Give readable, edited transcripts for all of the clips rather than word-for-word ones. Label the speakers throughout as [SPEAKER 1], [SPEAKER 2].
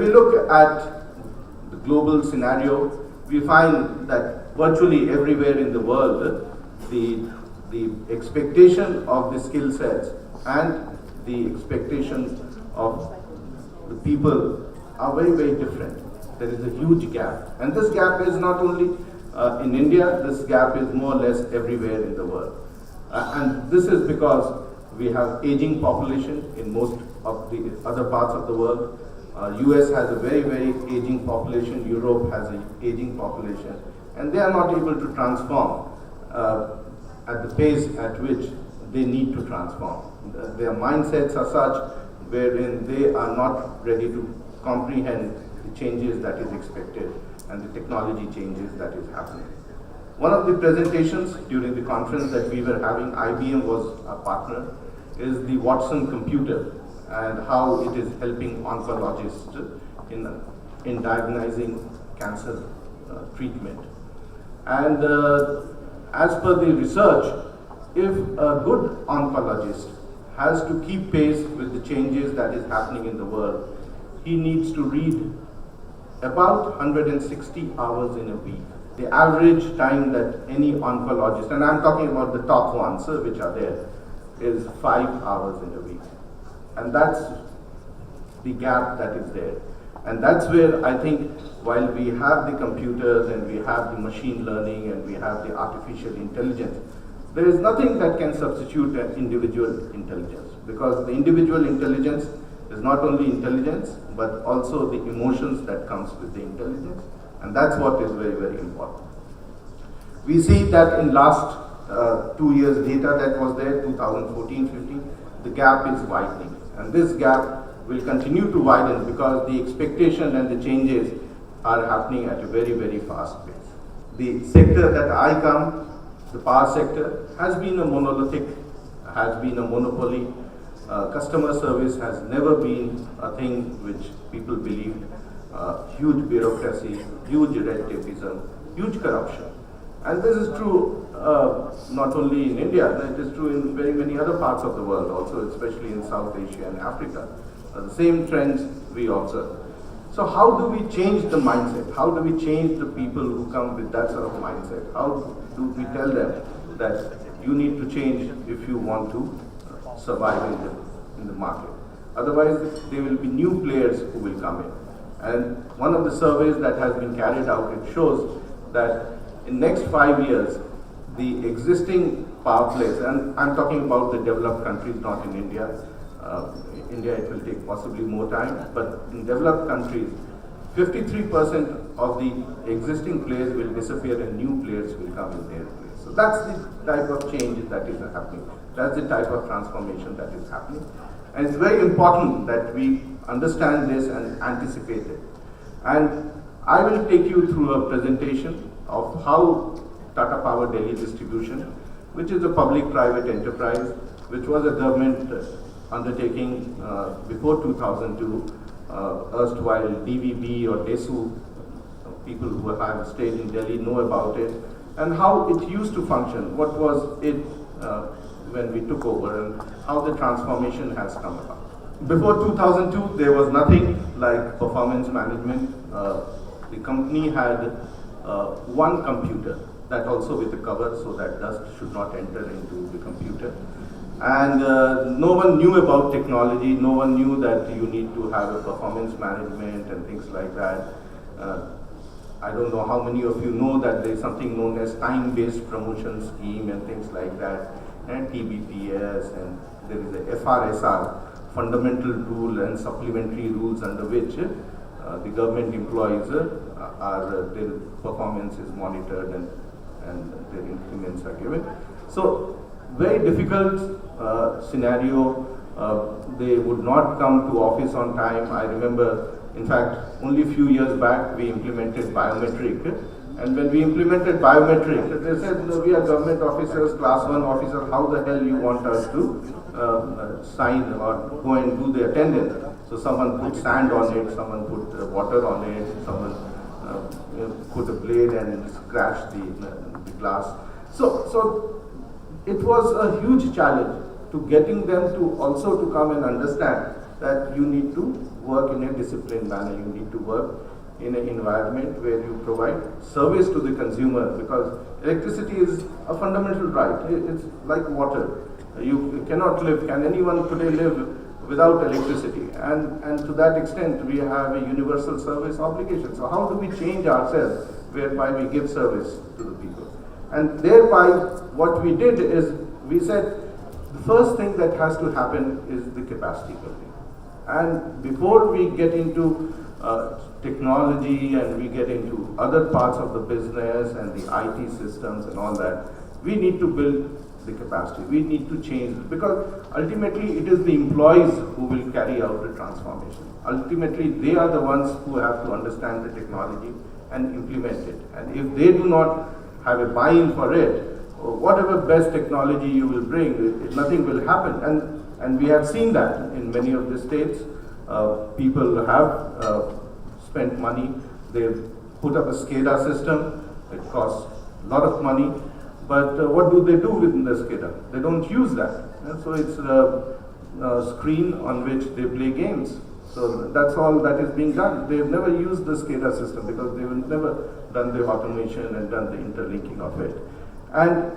[SPEAKER 1] look at the global scenario, we find that virtually everywhere in the world, the expectation of the skill sets and the expectation of the people are very, very different. There is a huge gap. And this gap is not only in India, this gap is more or less everywhere in the world. And this is because we have aging population in most of the other parts of the world. US has a very, very aging population. Europe has an aging population. And they are not able to transform at the pace at which they need to transform. Their mindsets are such wherein they are not ready to comprehend the changes that is expected and the technology changes that is happening. One of the presentations during the conference that we were having, IBM was a partner, is the Watson computer and how it is helping oncologists in diagnosing cancer treatment. And as per the research, if a good oncologist has to keep pace with the changes that is happening in the world, he needs to read about 160 hours in a week. The average time that any oncologist, and I'm talking about the top ones which are there, is 5 hours in a week. And that's the gap that is there. And that's where I think while we have the computers and we have the machine learning and we have the artificial intelligence, there is nothing that can substitute an individual intelligence, because the individual intelligence is not only intelligence but also the emotions that comes with the intelligence, and that's what is very, very important. We see that in last 2 years data that was there, 2014-15, the gap is widening, and this gap will continue to widen because the expectation and the changes are happening at a very, very fast pace. The sector that I come, the power sector, has been a monolithic, has been a monopoly. Customer service has never been a thing which people believed. Huge bureaucracy, huge red tapeism, huge corruption. And this is true not only in India, it is true in very many other parts of the world also, especially in South Asia and Africa. The same trends we observe. So how do we change the mindset? How do we change the people who come with that sort of mindset? How do we tell them that you need to change if you want to survive in the market? Otherwise, there will be new players who will come in. And one of the surveys that has been carried out, it shows that in next 5 years, the existing power players, and I'm talking about the developed countries, not in India. India, it will take possibly more time, but in developed countries, 53% of the existing players will disappear and new players will come in their place. So that's the type of change that is happening. That's the type of transformation that is happening. And it's very important that we understand this and anticipate it. And I will take you through a presentation of how Tata Power Delhi Distribution, which is a public-private enterprise, which was a government undertaking before 2002, erstwhile DVB or DESU, people who have stayed in Delhi know about it, and how it used to function, what was it when we took over, and how the transformation has come about. Before 2002, there was nothing like performance management. The company had one computer, that also with a cover so that dust should not enter into the computer. And no one knew about technology, no one knew that you need to have a performance management and things like that. I don't know how many of you know that there is something known as time-based promotion scheme and things like that, and TBPS, and there is a FRSR, fundamental rule and supplementary rules under which the government employees their performance is monitored and their increments are given. So very difficult scenario. They would not come to office on time. I remember, in fact, only a few years back we implemented biometric, and when we implemented biometric, they said, no, we are government officers, class 1 officers, how the hell you want us to sign or go and do the attendance? So someone put sand on it, someone put water on it, someone put a blade and scratched the glass. So it was a huge challenge to getting them to also to come and understand that you need to work in a disciplined manner. You need to work in an environment where you provide service to the consumer, because electricity is a fundamental right. It's like water. You cannot live, can anyone today live without electricity? And to that extent, we have a universal service obligation. So how do we change ourselves whereby we give service to the people? And thereby, what we did is, we said, the first thing that has to happen is the capacity building. And before we get into technology and we get into other parts of the business and the IT systems and all that, we need to build the capacity. We need to change, because ultimately it is the employees who will carry out the transformation. Ultimately, they are the ones who have to understand the technology and implement it. And if they do not have a buy-in for it, whatever best technology you will bring, nothing will happen. And we have seen that in many of the states. People have spent money. They've put up a SCADA system. It costs a lot of money. But what do they do with the SCADA? They don't use that. And so it's a screen on which they play games. So that's all that is being done. They've never used the SCADA system because they've never done the automation and done the interlinking of it. And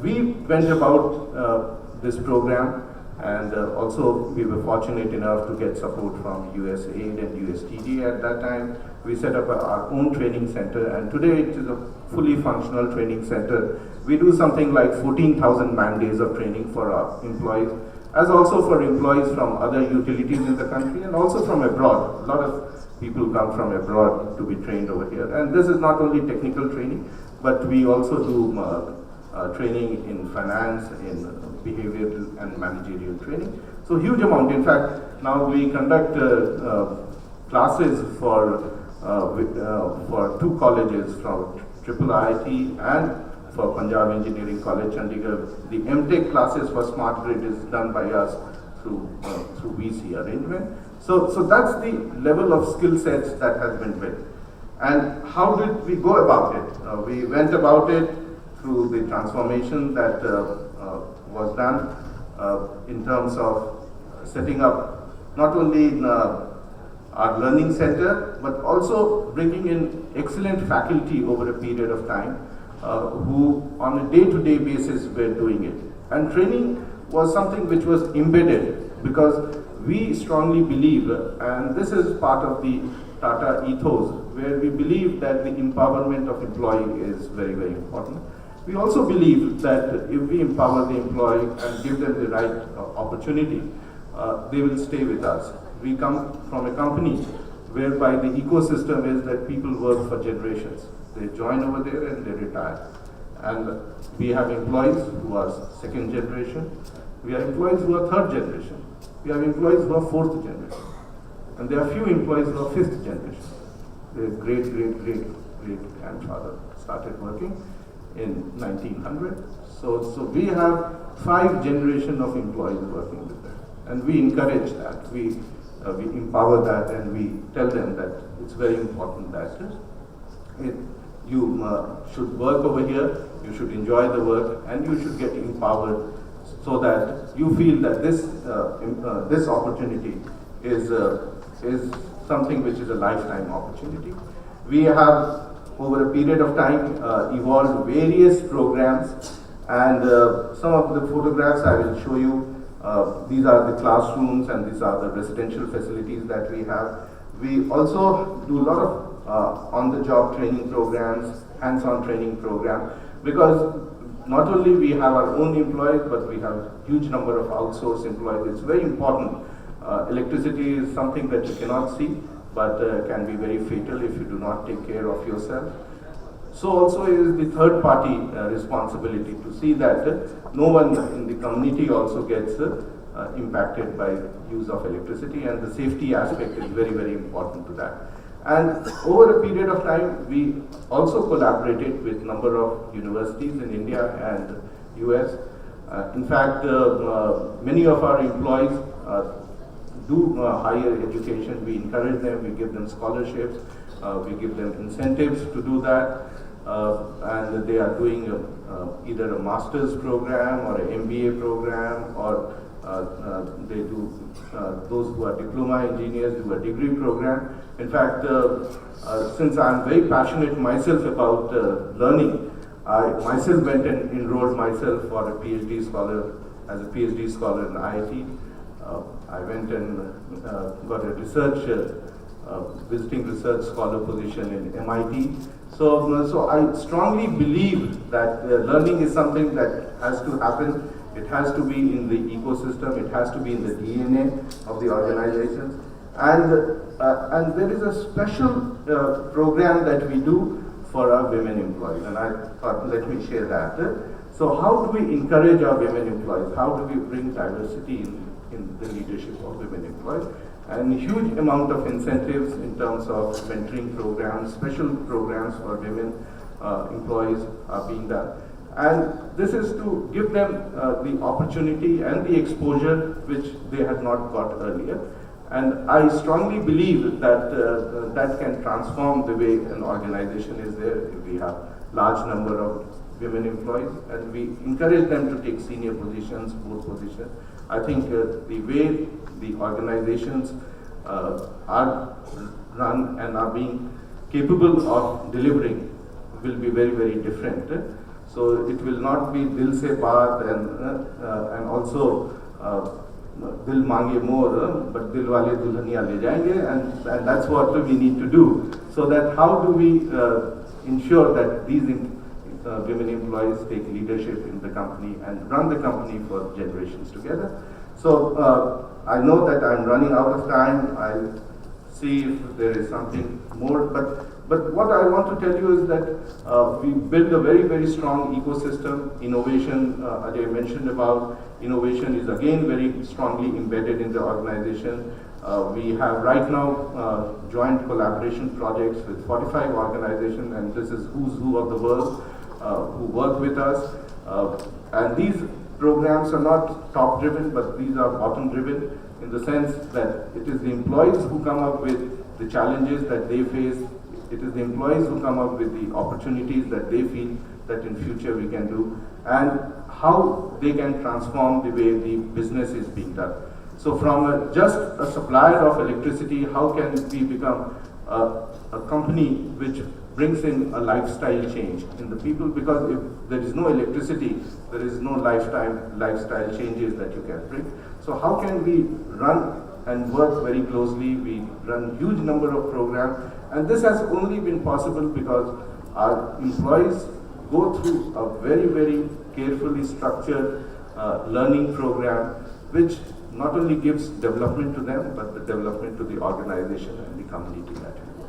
[SPEAKER 1] we went about this program, and also we were fortunate enough to get support from USAID and USTD at that time. We set up our own training center, and today it is a fully functional training center. We do something like 14,000 man days of training for our employees, as also for employees from other utilities in the country and also from abroad. A lot of people come from abroad to be trained over here. And this is not only technical training, but we also do training in finance, in behavioral and managerial training. So huge amount. In fact, now we conduct classes for 2 colleges, from IIIT and for Punjab Engineering College, Chandigarh. The MTech classes for Smart Grid is done by us through VC arrangement. So that's the level of skill sets that has been built. And how did we go about it? We went about it through the transformation that was done in terms of setting up not only our learning center, but also bringing in excellent faculty over a period of time who on a day-to-day basis were doing it. And training was something which was embedded, because we strongly believe, and this is part of the Tata ethos, where we believe that the empowerment of employee is very, very important. We also believe that if we empower the employee and give them the right opportunity, they will stay with us. We come from a company whereby the ecosystem is that people work for generations. They join over there and they retire. And we have employees who are 2nd generation. We have employees who are 3rd generation. We have employees who are 4th generation. And there are few employees who are 5th generation. Their great grandfather started working in 1900. So we have 5 generations of employees working with them. And we encourage that. We empower that, and we tell them that it's very important that you should work over here, you should enjoy the work, and you should get empowered, so that you feel that this opportunity is something which is a lifetime opportunity. We have, over a period of time, evolved various programs, and some of the photographs I will show you. These are the classrooms, and these are the residential facilities that we have. We also do a lot of on-the-job training programs, hands-on training program, because not only we have our own employees, but we have huge number of outsourced employees. It's very important. Electricity is something that you cannot see, but can be very fatal if you do not take care of yourself. So also is the third party responsibility to see that no one in the community also gets impacted by use of electricity, and the safety aspect is very, very important to that. And over a period of time, we also collaborated with number of universities in India and US. In fact, many of our employees do higher education. We encourage them, we give them scholarships, we give them incentives to do that. And they are doing either a master's program or an MBA program or They do those who are diploma engineers do a degree program. In fact, since I'm very passionate myself about learning, I myself went and enrolled myself for a PhD scholar as a PhD scholar in IIT. I went and got a research visiting research scholar position in MIT. So I strongly believe that learning is something that has to happen. It has to be in the ecosystem. It has to be in the DNA of the organizations. And there is a special program that we do for our women employees. And I thought, let me share that. So how do we encourage our women employees? How do we bring diversity in the leadership of women employees? And huge amount of incentives in terms of mentoring programs, special programs for women employees are being done. And this is to give them the opportunity and the exposure which they had not got earlier. And I strongly believe that that can transform the way an organization is there. If we have large number of women employees and we encourage them to take senior positions, board positions, I think the way the organizations are run and are being capable of delivering will be very, very different. So it will not be dil se baat and also dil mange more, but dil wale dulhaniya le jayenge, and that's what we need to do. So that how do we ensure that these women employees take leadership in the company and run the company for generations together. So I know that I'm running out of time. I'll see if there is something more, but what I want to tell you is that we build a very, very strong ecosystem. Innovation, Ajay mentioned about, innovation is again very strongly embedded in the organization. We have right now joint collaboration projects with 45 organizations, and this is who's who of the world who work with us. And these programs are not top driven, but these are bottom driven, in the sense that it is the employees who come up with the challenges that they face. It is the employees who come up with the opportunities that they feel that in future we can do, and how they can transform the way the business is being done. So from just a supplier of electricity, how can we become a company which brings in a lifestyle change in the people? Because if there is no electricity, there is no lifestyle changes that you can bring. So how can we run and work very closely? We run huge number of programs, and this has only been possible because our employees go through a very, very carefully structured learning program, which not only gives development to them, but the development to the organization and the community naturally.